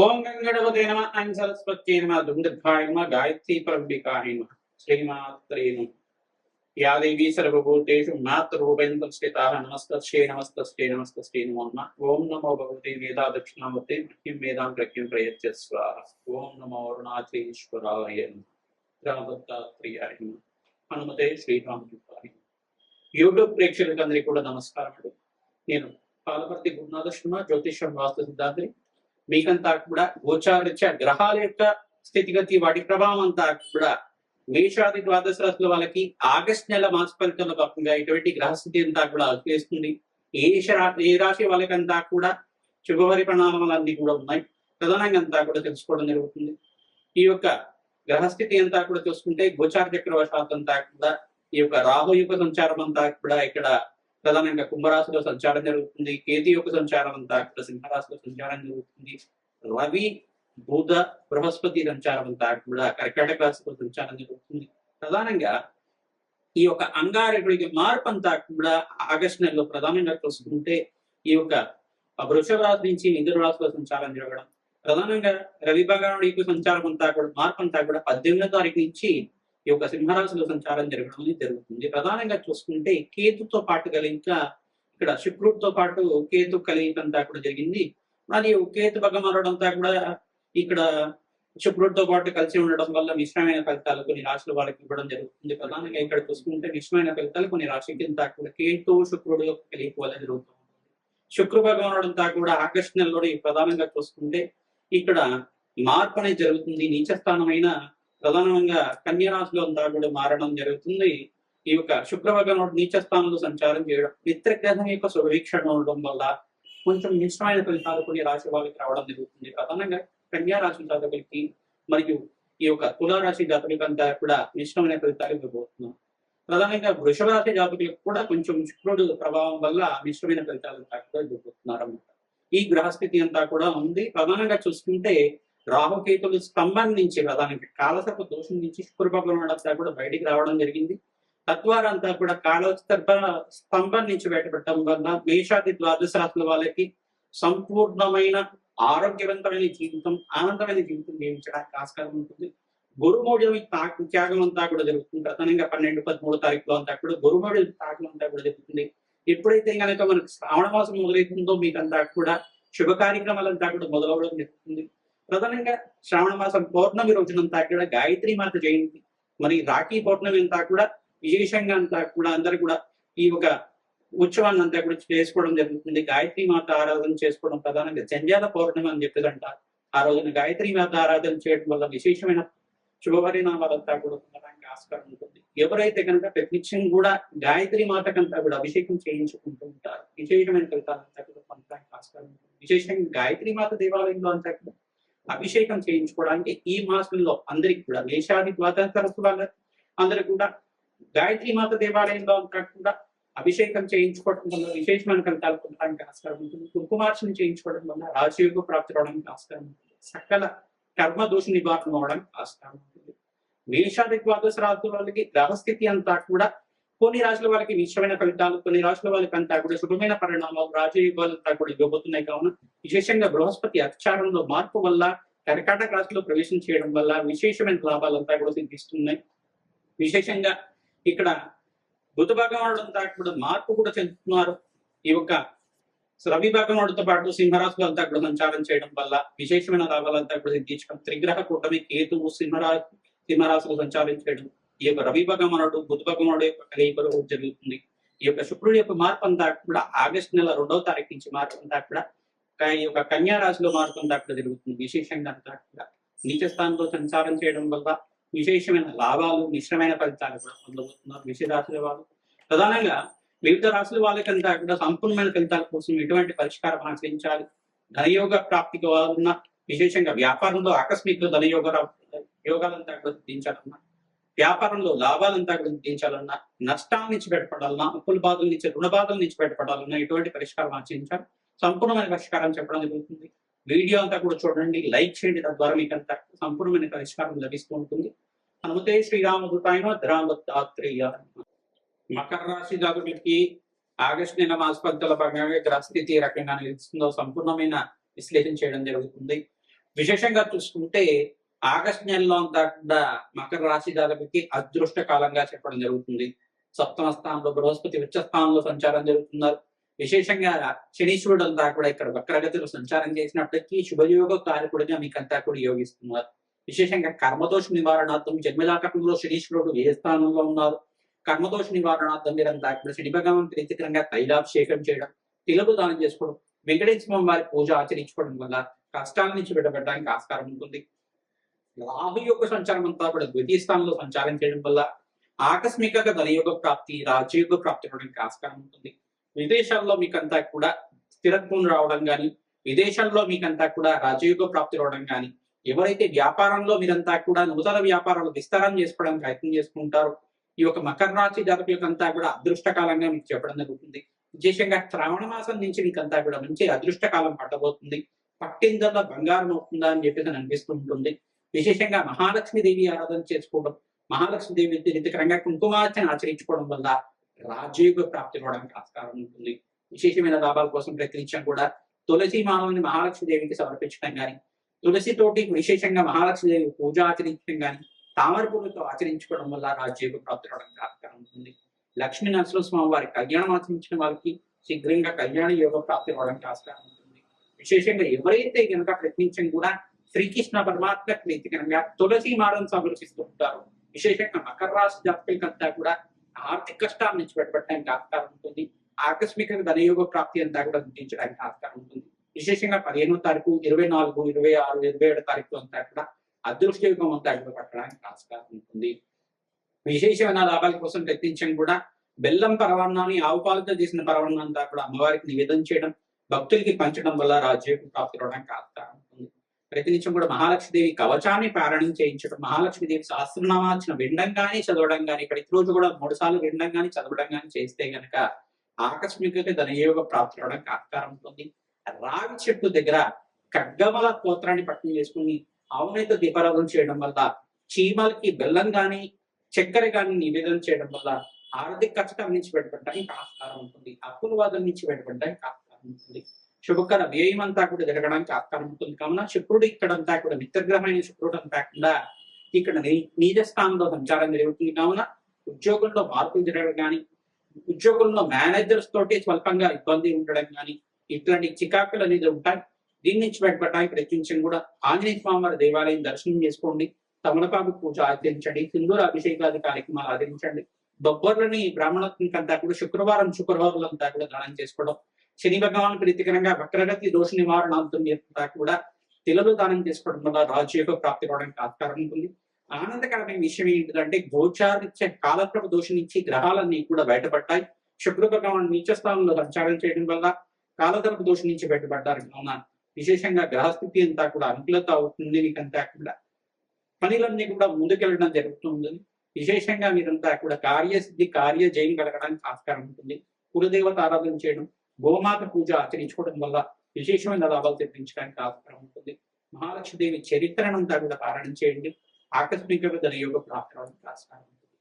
ఓం గంగణపతే నమ ఐం సరస్వత్యై నమ దుందుర్గాయ నమ గాయత్రీ పరంబికాయ నమ శ్రీమాత్రే నమః. యా దేవీ సర్వభూతేషు మాతృరూపేణ సంస్థితాః నమస్తస్యై నమస్తస్యై నమస్తస్యై నమో నమః. ఓం నమో భగవతే వేదా దక్షిణామూర్తే మహ్యం వేదాం ప్రఖ్యం ప్రయత్య స్వాహ. ఓం నమో అరుణాచలేశ్వరాయ నమః. రామదత్తాత్రేయాయ నమః. హనుమతే శ్రీరామకృపాయ. యూట్యూబ్ ప్రేక్షకులందరికీ కూడా నమస్కారం అండి. నేను పాలపర్తి గురునాథ శర్మ, జ్యోతిషం వాస్తు సిద్ధాంతి. మీకంతా కూడా గోచారరీత్యా గ్రహాల యొక్క స్థితిగతి, వాటి ప్రభావం అంతా కూడా మేషాది ద్వాదశ రాశుల వాళ్ళకి ఆగస్టు నెల మాస ఫలితాల భాగంగా ఇటువంటి గ్రహస్థితి అంతా కూడా చేస్తుంది. ఏ రాశి వాళ్ళకంతా కూడా శుభవరి పరిణామాలన్నీ కూడా ఉన్నాయి. ప్రధానంగా అంతా కూడా తెలుసుకోవడం జరుగుతుంది. ఈ యొక్క గ్రహస్థితి అంతా కూడా చూసుకుంటే గోచార చక్రవశాత్ అంతా కూడా ఈ యొక్క రాహు యొక్క సంచారం అంతా కూడా ఇక్కడ ప్రధానంగా కుంభరాశిలో సంచారం జరుగుతుంది. కేతు యొక్క సంచారం అంతా కూడా సింహరాశిలో సంచారం జరుగుతుంది. రవి, బుధ, బృహస్పతి సంచారం అంతా కూడా కర్కాటక రాశిలో సంచారం జరుగుతుంది. ప్రధానంగా ఈ యొక్క అంగారకుడికి మార్పు అంతా కూడా ఆగస్టు నెలలో ప్రధానంగా చూసుకుంటే ఈ యొక్క వృషభ రాశి నుంచి మిథున రాశిలో సంచారం జరగడం, ప్రధానంగా రవి భగవానుడి యొక్క సంచారం అంతా కూడా మార్పు అంతా కూడా 18వ తారీఖు నుంచి ఈ యొక్క సింహరాశిలో సంచారం జరగడం అనేది జరుగుతుంది. ప్రధానంగా చూసుకుంటే కేతుతో పాటు కలిక ఇక్కడ శుక్రుడితో పాటు కేతు కలిక అంతా కూడా జరిగింది. మరియు కేతు భగవానుడు అంతా కూడా ఇక్కడ శుక్రుడితో పాటు కలిసి ఉండడం వల్ల మిశ్రమైన ఫలితాలు కొన్ని రాశుల వాళ్ళకి ఇవ్వడం జరుగుతుంది. ప్రధానంగా ఇక్కడ చూసుకుంటే మిశ్రమైన ఫలితాలు కొన్ని రాశికి అంతా కూడా కేతు శుక్రుడు యొక్క కలిక వల్ల జరుగుతూ ఉంటుంది. శుక్ర భగవానుడు అంతా కూడా ఆగస్టు నెలలో ప్రధానంగా చూసుకుంటే ఇక్కడ మార్పు అనేది జరుగుతుంది. నీచ స్థానమైన ప్రధానంగా కన్యా రాశిలో అంతా కూడా మారడం జరుగుతుంది. ఈ యొక్క శుక్ర భగవానుడు నీచ స్థానంలో సంచారం చేయడం, మిత్రగ్రహం యొక్క శుభవీక్షణ ఉండడం వల్ల కొంచెం మిశ్రమైన ఫలితాలు కొన్ని రాశి వాళ్ళకి రావడం జరుగుతుంది. ప్రధానంగా కన్యా రాశి జాతకులకి మరియు ఈ యొక్క తులారాశి జాతకులకి అంతా కూడా మిశ్రమైన ఫలితాలు ఇవ్వబోతున్నాం. ప్రధానంగా వృషభ రాశి జాతకులకు కూడా కొంచెం శుక్రుడు ప్రభావం వల్ల మిశ్రమైన ఫలితాలు అంతా కూడా ఇవ్వబోతున్నారు అన్నమాట. ఈ గ్రహస్థితి అంతా కూడా ఉంది. ప్రధానంగా చూసుకుంటే రాహుకేతులు స్తంభం నుంచి, ప్రధానంగా కాలసర్ప దోషం నుంచి శుక్ర భగవానుడు అంతా కూడా బయటికి రావడం జరిగింది. తద్వారా అంతా కూడా కాలసర్ప స్తంభం నుంచి బయటపడటం వల్ల మేషాది ద్వాదశ రాశుల వాళ్ళకి సంపూర్ణమైన ఆరోగ్యవంతమైన జీవితం, ఆనందమైన జీవితం జీవించడానికి ఆస్కారం ఉంటుంది. గురుమూఢి త్యాగం అంతా కూడా జరుగుతుంది. ప్రధానంగా 12, 13 తారీఖులో అంతా కూడా గురుమూఢి త్యాగం అంతా కూడా జరుగుతుంది. ఎప్పుడైతే కనుక మనకు శ్రావణ మాసం మొదలవుతుందో మీకంతా కూడా శుభ కార్యక్రమాలంతా కూడా మొదలవడం జరుగుతుంది. ప్రధానంగా శ్రావణ మాసం పౌర్ణమి రోజునంతా కూడా గాయత్రి మాత జయంతి, మరి రాఖీ పౌర్ణమి అంతా కూడా విశేషంగా అంతా కూడా అందరూ కూడా ఈ ఒక ఉత్సవాన్ని అంతా కూడా చేసుకోవడం జరుగుతుంది. గాయత్రి మాత ఆరాధన చేసుకోవడం, ప్రధానంగా జంధ్యాల పౌర్ణమి అని చెప్పేసి అంటారు. ఆ రోజున గాయత్రి మాత ఆరాధన చేయడం వల్ల విశేషమైన శుభపరిణామాలంతా కూడా పొందడానికి ఆస్కారం ఉంటుంది. ఎవరైతే కనుక ప్రతినిత్యం కూడా గాయత్రి మాతకంతా కూడా అభిషేకం చేయించుకుంటూ ఉంటారు, విశేషమైన ఫలితాలంతా కూడా పొందడానికి ఆస్కారం ఉంటుంది. విశేషంగా గాయత్రి మాత దేవాలయంలో అంతా కూడా అభిషేకం చేయించుకోవడానికి ఈ మాసంలో అందరికి కూడా మేషాది ద్వాదశ రాశుల వాళ్ళ అందరూ కూడా గాయత్రి మాత దేవాలయంలో అంతా కూడా అభిషేకం చేయించుకోవడం వల్ల విశేషమైన ఫలితాలు పొందడానికి ఆస్కారం ఉంటుంది. కుంకుమార్చన చేయించుకోవడం వల్ల రాజయోగ ప్రాప్తి అవడానికి ఆస్కారం ఉంటుంది. సకల కర్మ దోష నివారణ అవడానికి ఆస్కారం ఉంటుంది. మేషాది ద్వాదశ రాశుల వాళ్ళకి గ్రహస్థితి అంతా కూడా కొన్ని రాశుల వాళ్ళకి మిశ్రమైన ఫలితాలు, కొన్ని రాశుల వాళ్ళకి అంతా కూడా శుభమైన పరిణామాలు, రాజయోగాలంతా కూడా ఇవ్వబోతున్నాయి. కావున విశేషంగా బృహస్పతి అతిచారంలో మార్పు వల్ల కర్కాటక రాశిలో ప్రవేశం చేయడం వల్ల విశేషమైన లాభాలంతా కూడా సిద్ధిస్తున్నాయి. విశేషంగా ఇక్కడ బుధ భగవానుడు అంతా కూడా మార్పు కూడా చెందుతున్నారు. ఈ యొక్క రవి భగవానుడితో పాటు సింహరాశిలో అంతా కూడా సంచారం చేయడం వల్ల విశేషమైన లాభాలంతా కూడా సిద్ధించడం. త్రిగ్రహ కూటమి కేతువు సింహరాశిలో సంచారం చేయడం, ఈ యొక్క రవి భగవానుడు బుధ భగవానుడు యొక్క కలయికలో జరుగుతుంది. ఈ యొక్క శుక్రుడి యొక్క మార్పు అంతా కూడా ఆగస్టు నెల 2వ తారీఖు నుంచి మార్పు అంతా కూడా ఈ యొక్క కన్యా రాశిలో మార్పు అంతా కూడా జరుగుతుంది. విశేషంగా అంతా కూడా నీచ స్థానంలో సంచారం చేయడం వల్ల విశేషమైన లాభాలు, మిశ్రమైన ఫలితాలు కూడా పొందబోతున్నారు విషయ రాశుల వాళ్ళు. ప్రధానంగా వివిధ రాశుల వాళ్ళకంతా కూడా సంపూర్ణమైన ఫలితాల కోసం ఎటువంటి పరిష్కారం ఆచరించాలి, ధనయోగ ప్రాప్తికి ఉన్న విశేషంగా వ్యాపారంలో ఆకస్మిక యోగాలంతా కూడా సిద్ధించాలన్నా, వ్యాపారంలో లాభాలంతా కూడా సిద్ధించాలన్నా, నష్టాల నుంచి బయటపడాలన్నా, అప్పుల బాధల నుంచి, రుణ బాధల నుంచి బయటపడాలన్నా ఎటువంటి పరిష్కారం ఆచరించాలి, సంపూర్ణమైన పరిష్కారం చెప్పడం జరుగుతుంది. వీడియో అంతా కూడా చూడండి, లైక్ చేయండి. తద్వారా మీకు అంతా సంపూర్ణమైన పరిష్కారం లభిస్తూ ఉంటుంది. హనుమతే శ్రీరామదూతాయ దత్తాత్రేయ. మకర రాశి జాతకులకి ఆగస్టు నెల మాస ఫలితాల భాగంగా గ్రహస్థితి రకంగా నిలుస్తుందో సంపూర్ణమైన విశ్లేషణ చేయడం జరుగుతుంది. విశేషంగా చూసుకుంటే ఆగస్టు నెలలో అంతా కూడా మకర రాశి జాతకులకి అదృష్ట కాలంగా చెప్పడం జరుగుతుంది. సప్తమ స్థానంలో బృహస్పతి ఉచ్చ స్థానంలో సంచారం జరుగుతున్నారు. విశేషంగా శనీశ్వరుడు అంతా కూడా ఇక్కడ వక్రగతిలో సంచారం చేసినప్పటికీ శుభయోగ కారకుడిగా మీకంతా కూడా యోగిస్తున్నారు. విశేషంగా కర్మదోష నివారణార్థం జన్మజాతకంలో శనీశ్వరుడు ఏ స్థానంలో ఉన్నారు, కర్మదోష నివారణార్థం మీరంతా కూడా శని భగవాన్ ప్రీతికరంగా తైలాభిషేకం చేయడం, తిలలు దానం చేసుకోవడం, వెంకటేశ్వర స్వామి వారి పూజ ఆచరించుకోవడం వల్ల కష్టాల నుంచి విడబడడానికి ఆస్కారం ఉంటుంది. రాహు యొక్క సంచారం అంతా కూడా ద్వితీయ స్థానంలో సంచారం చేయడం వల్ల ఆకస్మికంగా ధనయోగ ప్రాప్తి, రాజయోగ ప్రాప్తి అవడానికి ఆస్కారం ఉంటుంది. విదేశాల్లో మీకంతా కూడా స్థిరత్వం రావడం కానీ, విదేశాల్లో మీకంతా కూడా రాజయోగ ప్రాప్తి రావడం కానీ, ఎవరైతే వ్యాపారంలో మీరంతా కూడా నూతన వ్యాపారాలు విస్తారం చేసుకోవడానికి ప్రయత్నం చేసుకుంటారో ఈ యొక్క మకర రాశి జాతకులకంతా కూడా అదృష్టకాలంగా మీకు చెప్పడం జరుగుతుంది. విశేషంగా శ్రావణ మాసం నుంచి మీకంతా కూడా మంచి అదృష్టకాలం పట్టబోతుంది. పట్టిందల్లా బంగారం అవుతుందా అని చెప్పేసి అనిపిస్తూ ఉంటుంది. విశేషంగా మహాలక్ష్మీదేవి ఆరాధన చేసుకోవడం, మహాలక్ష్మీదేవి రీతికరంగా కుంకుమార్చన ఆచరించుకోవడం వల్ల రాజయోగ ప్రాప్తి అవడానికి ఆస్కారం ఉంటుంది. విశేషమైన లాభాల కోసం ప్రయత్నించడం కూడా తులసి మాలని మహాలక్ష్మీదేవికి సమర్పించడం కానీ, తులసి తోటి విశేషంగా మహాలక్ష్మీదేవి పూజ ఆచరించడం కానీ, తామర పూలతో ఆచరించుకోవడం వల్ల రాజయోగ ప్రాప్తి అవడానికి ఆస్కారం ఉంటుంది. లక్ష్మీ నరసింహస్వామి వారి కళ్యాణం ఆచరించిన వారికి శీఘ్రంగా కళ్యాణ యోగ ప్రాప్తి అవడానికి ఆస్కారం ఉంటుంది. విశేషంగా ఎవరైతే కనుక ప్రయత్నించడం కూడా శ్రీకృష్ణ పరమాత్మ ప్రీతికరంగా తులసి మాలను సమర్పిస్తూ ఉంటారు. విశేషంగా మకర రాశి జాతకులకంతా కూడా ఆర్థిక కష్టాల నుంచి బయటపడడానికి ఆస్కారం ఉంటుంది. ఆకస్మిక ధనయోగ ప్రాప్తి అంతా కూడా గుర్తించడానికి ఆస్కారం ఉంటుంది. విశేషంగా 15వ తారీఖు, 24, 26, 27 తారీఖు అంతా కూడా అదృష్ట యోగం అంతా కూడా పట్టడానికి ఆస్కారం ఉంటుంది. విశేషమైన లాభాల కోసం ప్రయత్నించడం కూడా బెల్లం పరవాన్నాన్ని, ఆవు పాలతో చేసిన పరవాన్నం అంతా కూడా అమ్మవారికి నివేదన చేయడం, భక్తులకి పంచడం వల్ల రాజ్యోగ ప్రాప్తి అవడానికి ఆస్కారం ఉంటుంది. ప్రతినిత్యం కూడా మహాలక్ష్మీదేవి కవచాన్ని పారాయణం చేయించడం, మహాలక్ష్మీదేవి సహస్రనామార్చన వినడం కానీ చదవడం కానీ, ప్రతిరోజు కూడా 3 సార్లు వినడం కానీ చదవడం కానీ చేస్తే గనక ఆకస్మికంగా ధనయోగ ప్రాప్తి అవడానికి ఆస్కారం ఉంటుంది. రావి చెట్టు దగ్గర ఖడ్గమల స్తోత్రాన్ని పట్టణం చేసుకుని ఆవునేతో దీపారాధన చేయడం వల్ల, చీమలకి బెల్లం కానీ చక్కెర కానీ నివేదన చేయడం వల్ల ఆర్థిక కష్టాల నుంచి బయటపడడానికి ఆస్కారం ఉంటుంది. అప్పుల వాదన నుంచి బయటపడడానికి ఆస్కారం ఉంటుంది. శుభకర వ్యయం అంతా కూడా జరగడానికి ఆస్కారం ఉంటుంది. కావున శుక్రుడు ఇక్కడంతా కూడా మిత్రగ్రహమైన శుక్రుడు అంతా కూడా ఇక్కడ నీచ స్థానంలో సంచారం జరుగుతుంది. కావున ఉద్యోగంలో మార్పులు జరగడం కానీ, ఉద్యోగంలో మేనేజర్స్ తోటి స్వల్పంగా ఇబ్బంది ఉండడం కానీ, ఇట్లాంటి చికాకులు అనేది ఉంటాయి. దీని నుంచి బయటపడడానికి ప్రయత్నించడం కూడా ఆంజనేయ స్వామి వారి దేవాలయం దర్శనం చేసుకోండి, తమలపాకు పూజ ఆచరించండి, సింధూర అభిషేకాది కార్యక్రమాలు ఆచరించండి. బొబ్బర్లని బ్రాహ్మణత్వంకంతా కూడా శుక్రవారాలంతా కూడా దానం చేసుకోవడం, శని భగవాన్ ప్రీతికరంగా వక్రగతి దోష నివారణార్థం కూడా తిలలు దానం చేసుకోవడం వల్ల రాజయోగ ప్రాప్తి అవడానికి ఆస్కారం ఉంటుంది. ఆనందకరమైన విషయం ఏంటంటే గోచారిత్య కాలక్రమ దోషం నుంచి గ్రహాలన్నీ కూడా బయటపడ్డాయి. శుక్ర భగవాన్ నీచ స్థానంలో సంచారం చేయడం వల్ల కాలకల్ప దోషం నుంచి బయటపడ్డారు. కావున విశేషంగా గ్రహస్థితి అంతా కూడా అనుకూలత అవుతుంది. మీకంతా కూడా పనులన్నీ కూడా ముందుకెళ్ళడం జరుగుతుంది. విశేషంగా మీరంతా కూడా కార్యసిద్ధి, కార్య జయం కలగడానికి ఆస్కారం ఉంటుంది. కులదేవత ఆరాధన చేయడం, గోమాత పూజ ఆచరించుకోవడం వల్ల విశేషమైన లాభాలు తెప్పించడానికి ఆస్కారం ఉంటుంది. మహాలక్ష్మీదేవి చరిత్రనంతా కూడా పారాయణ చేయండి, ఆకస్మికంగా ధనయోగ ప్రాప్తి అవడానికి ఆస్కారం ఉంటుంది.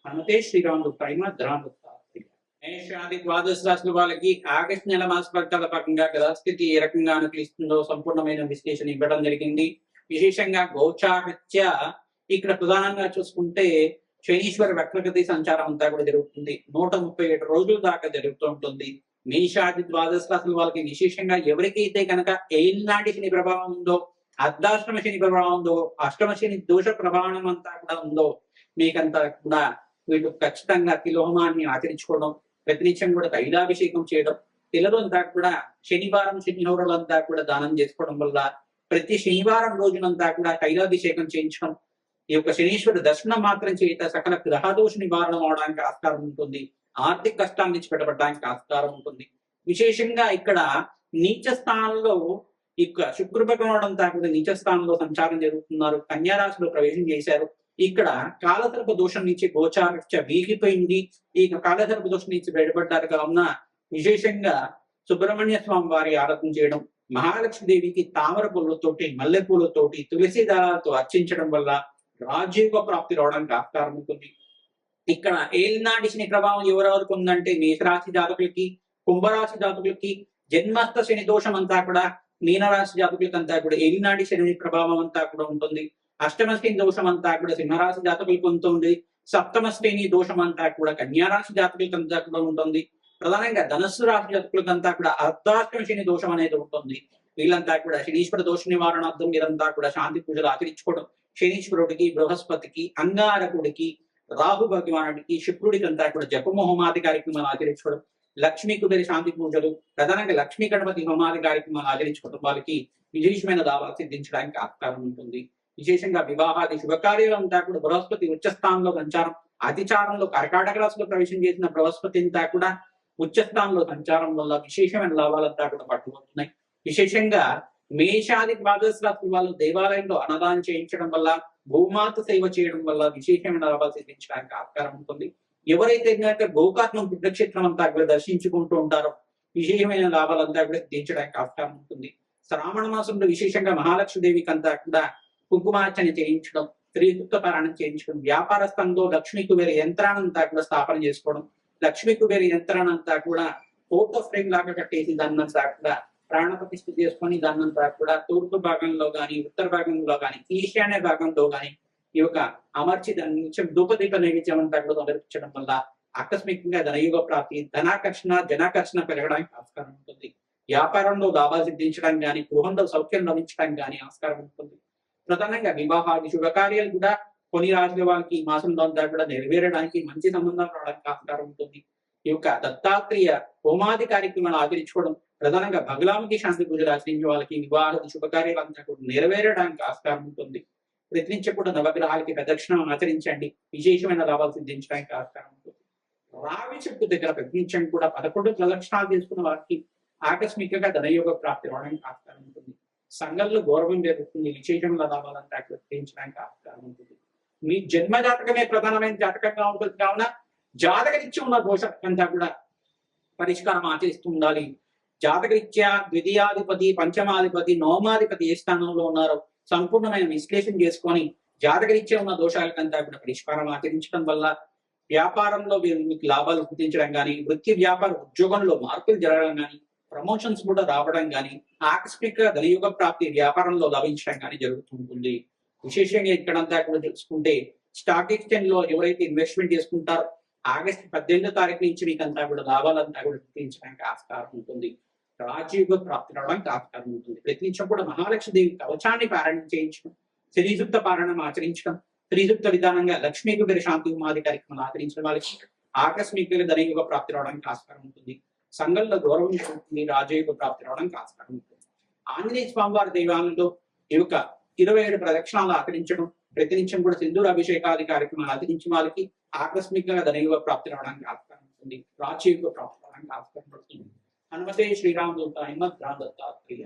హనుమతే శ్రీరాముడు ప్రేమ ధనాలు. మేషాది ద్వాదశ రాశుల వాళ్ళకి ఆగస్టు నెల మాస ఫలితాల పరంగా గ్రహస్థితి ఏ రకంగా అనుకూలిస్తుందో సంపూర్ణమైన విశ్లేషణ ఇవ్వడం జరిగింది. విశేషంగా గోచారత్య ఇక్కడ ప్రధానంగా చూసుకుంటే శనీశ్వర వక్రగతి సంచారం అంతా కూడా జరుగుతుంది. 137 రోజుల దాకా జరుగుతూ ఉంటుంది. మేషాది ద్వాదశ రాశుల వాళ్ళకి విశేషంగా ఎవరికైతే కనుక ఏలినాటి శని ప్రభావం ఉందో, అర్ధాష్టమ శని ప్రభావం ఉందో, అష్టమ శని దోష ప్రభావం అంతా కూడా ఉందో, మీకంతా కూడా వీళ్ళు ఖచ్చితంగా తిలోహమాన్ని ఆచరించుకోవడం, ప్రతినిత్యం కూడా తైలాభిషేకం చేయడం, తిలలు అంతా కూడా శనివారం శనిహోరలంతా కూడా దానం చేసుకోవడం వల్ల ప్రతి శనివారం రోజునంతా కూడా తైలాభిషేకం చేయించడం, ఈ యొక్క శనీశ్వర దర్శనం మాత్రం చేత సకల గ్రహదోష నివారణ అవడానికి ఆస్కారం ఉంటుంది. ఆర్థిక కష్టాల నుంచి బయటపడడానికి ఆస్కారం ఉంటుంది. విశేషంగా ఇక్కడ నీచ స్థానంలో ఇక శుక్ర భగవానుడు అంతా కూడా నీచ స్థానంలో సంచారం జరుగుతున్నారు. కన్యా రాశిలో ప్రవేశం చేశారు. ఇక్కడ కాలసర్ప దోషం నుంచి గోచారత్య వీగిపోయింది. ఈ కాలసర్ప దోషం నుంచి బయటపడ్డారు. కావున విశేషంగా సుబ్రహ్మణ్య స్వామి వారి ఆరాధన చేయడం, మహాలక్ష్మీదేవికి తామర పూలతోటి, మల్లె పూలతోటి, తులసి దళాలతో అర్చించడం వల్ల రాజయోగ ప్రాప్తి రావడానికి ఆస్కారం ఉంటుంది. ఇక్కడ ఏలినాటి శని ప్రభావం ఎవరెవరికి ఉందంటే మేషరాశి జాతకులకి, కుంభరాశి జాతకులకి జన్మస్థ శని దోషం అంతా కూడా మీనరాశి జాతకులకంతా కూడా ఏలినాటి శని ప్రభావం అంతా కూడా ఉంటుంది. అష్టమ శ్రేణి దోషం అంతా కూడా సింహరాశి జాతకులకు ఉంటుంది. సప్తమ శ్రేణి దోషం అంతా కూడా కన్యారాశి జాతకులకంతా కూడా ఉంటుంది. ప్రధానంగా ధనుస్సు రాశి జాతకులకంతా కూడా అర్ధాష్టమ శని దోషం అనేది ఉంటుంది. వీళ్ళంతా కూడా శనీశ్వర దోష నివారణార్థం మీరంతా కూడా శాంతి పూజలు ఆచరించుకోవడం, శనీశ్వరుడికి, బృహస్పతికి, అంగారకుడికి, రాహు భగవానుడికి, శుక్రుడికి అంతా కూడా జపము హోమాది కార్యక్రమాలు ఆచరించుకోవడం, లక్ష్మీ కుబేర శాంతి పూజలు, ప్రధానంగా లక్ష్మీ గణపతి హోమాది కార్యక్రమాలు ఆచరించుకోవడం వాళ్ళకి విశేషమైన లాభాలు సిద్ధించడానికి ఆస్కారం ఉంటుంది. విశేషంగా వివాహాది శుభకార్యాలు అంతా కూడా బృహస్పతి ఉచ్చస్థానంలో సంచారం, అతిచారంలో కర్కాటక రాశిలో ప్రవేశం చేసిన బృహస్పతి అంతా కూడా ఉచ్చస్థానంలో సంచారం వల్ల విశేషమైన లాభాలంతా కూడా పట్టుకుంటున్నాయి. విశేషంగా మేషాది ద్వాదశ రాశి వాళ్ళు దేవాలయంలో అన్నదానం చేయించడం వల్ల, గోమాత సేవ చేయడం వల్ల విశేషమైన లాభాలు సిద్ధించడానికి ఆస్కారం ఉంటుంది. ఎవరైతే గోకర్ణం పుణ్యక్షేత్రం అంతా కూడా దర్శించుకుంటూ ఉంటారో విశేషమైన లాభాలంతా కూడా సిద్ధించడానికి ఆస్కారం ఉంటుంది. శ్రావణ మాసంలో విశేషంగా మహాలక్ష్మీదేవికి అంతా కూడా కుంకుమార్చన చేయించడం, త్రియుక్త పారాయణం చేయించడం, వ్యాపార స్థలంలో లక్ష్మీ కుబేర యంత్రాన్నంతా కూడా స్థాపన చేసుకోవడం, లక్ష్మీ కుబేర యంత్రాన్నంతా కూడా ఫోటో ఫ్రేమ్ లాగా కట్టేసి దాన్నంతా కూడా ప్రాణ ప్రతిష్ఠ చేసుకొని దాన్నంతా కూడా తూర్పు భాగంలో కానీ, ఉత్తర భాగంలో కానీ, ఈశాన్య భాగంలో కానీ ఈ యొక్క అమర్చి దాని నుంచి ధూపదీప నైవేద్యం అంతా కూడా సమర్పించడం వల్ల ఆకస్మికంగా ధనయుగ ప్రాప్తి, ధనాకర్షణ, జనాకర్షణ పెరగడానికి ఆస్కారం ఉంటుంది. వ్యాపారంలో లాభాలు సిద్ధించడానికి కానీ, గృహంలో సౌఖ్యం లభించడానికి కానీ ఆస్కారం ఉంటుంది. ప్రధానంగా వివాహాది శుభకార్యాలు కూడా కొన్ని రాజుల వాళ్ళకి ఈ మాసంలో అంతా కూడా నెరవేరడానికి, మంచి సంబంధం రావడానికి ఆస్కారం ఉంటుంది. ఈ యొక్క దత్తాత్రేయ హోమాది కార్యక్రమాలు ఆచరించుకోవడం, ప్రధానంగా బగలాముఖి శాంతి పూజలు ఆచరించే వాళ్ళకి వివాహాది శుభకార్యాలు అంతా కూడా నెరవేరడానికి ఆస్కారం ఉంటుంది. ప్రయత్నించి కూడా నవగ్రహాలకి ప్రదక్షిణం ఆచరించండి, విశేషమైన లాభాలు సిద్ధించడానికి ఆస్కారం ఉంటుంది. రావి చెట్టు దగ్గర ప్రయత్నించండి కూడా 11 ప్రదక్షిణాలు చేసుకున్న వారికి ఆకస్మికంగా ధనయోగ ప్రాప్తి రావడానికి ఆస్కారం ఉంటుంది. సంఘంలో గౌరవం పెరుగుతుంది, విశేషమైన లాభాలంతా సిద్ధించడానికి ఆస్కారం ఉంటుంది. మీ జన్మ జాతకమే ప్రధానమైన జాతకంగా ఉంటుంది కావున జాతకరీత్యా ఉన్న దోషంతా కూడా పరిష్కారం ఆచరిస్తూ ఉండాలి. జాతకరీత్యా ద్వితీయాధిపతి, పంచమాధిపతి, నవమాధిపతి ఏ స్థానంలో ఉన్నారో సంపూర్ణమైన విశ్లేషణ చేసుకొని జాతకరీత్యా ఉన్న దోషాలకంతా కూడా పరిష్కారం ఆచరించడం వల్ల వ్యాపారంలో మీకు లాభాలు గుర్తించడం కానీ, వృత్తి వ్యాపార ఉద్యోగంలో మార్పులు జరగడం కానీ, ప్రమోషన్స్ కూడా రావడం కానీ, ఆకస్మిక ధనయుగ ప్రాప్తి వ్యాపారంలో లభించడం కానీ జరుగుతుంటుంది. విశేషంగా ఇక్కడంతా కూడా తెలుసుకుంటే స్టాక్ ఎక్స్చేంజ్ లో ఎవరైతే ఇన్వెస్ట్మెంట్ చేసుకుంటారో ఆగస్టు 18వ తారీఖు నుంచి మీకు అంతా కూడా లాభాలంతా కూడా గుర్తించడానికి ఆస్కారం ఉంటుంది. రాజయోగ ప్రాప్తి రావడానికి ఆస్కారం ఉంటుంది. ప్రయత్నించడం కూడా మహాలక్ష్మీదేవి కవచాన్ని పారాయణం చేయించడం, శ్రీసూక్త పారాయణం ఆచరించడం, శ్రీసూక్త విధానంగా లక్ష్మీ కుబేర శాంతి ఉమాది కార్యక్రమాలు ఆచరించడం వాళ్ళకి ఆకస్మికంగా ధనయుగ ప్రాప్తి రావడానికి ఆస్కారం ఉంటుంది. సంఘంలో గౌరవం ఉంటుంది, రాజయోగ ప్రాప్తి రావడానికి ఆస్కారం ఉంటుంది. ఆంజనేయ స్వామివారి దేవాలయంలో ఈ యొక్క 27 ప్రదక్షిణాలు ఆచరించడం, ప్రతినిత్యం కూడా సింధూర అభిషేకాది కార్యక్రమాలు ఆచరించిన వాళ్ళకి ఆకస్మికంగా ధనయుగ ప్రాప్తి రావడానికి ఆస్కారం ఉంటుంది, రాజయోగ ప్రాప్తి రావడానికి ఆస్కారం పడుతుంది. హనుమతే శ్రీరామదూత హనుమద్ రామ్ దత్తాత్రేయ.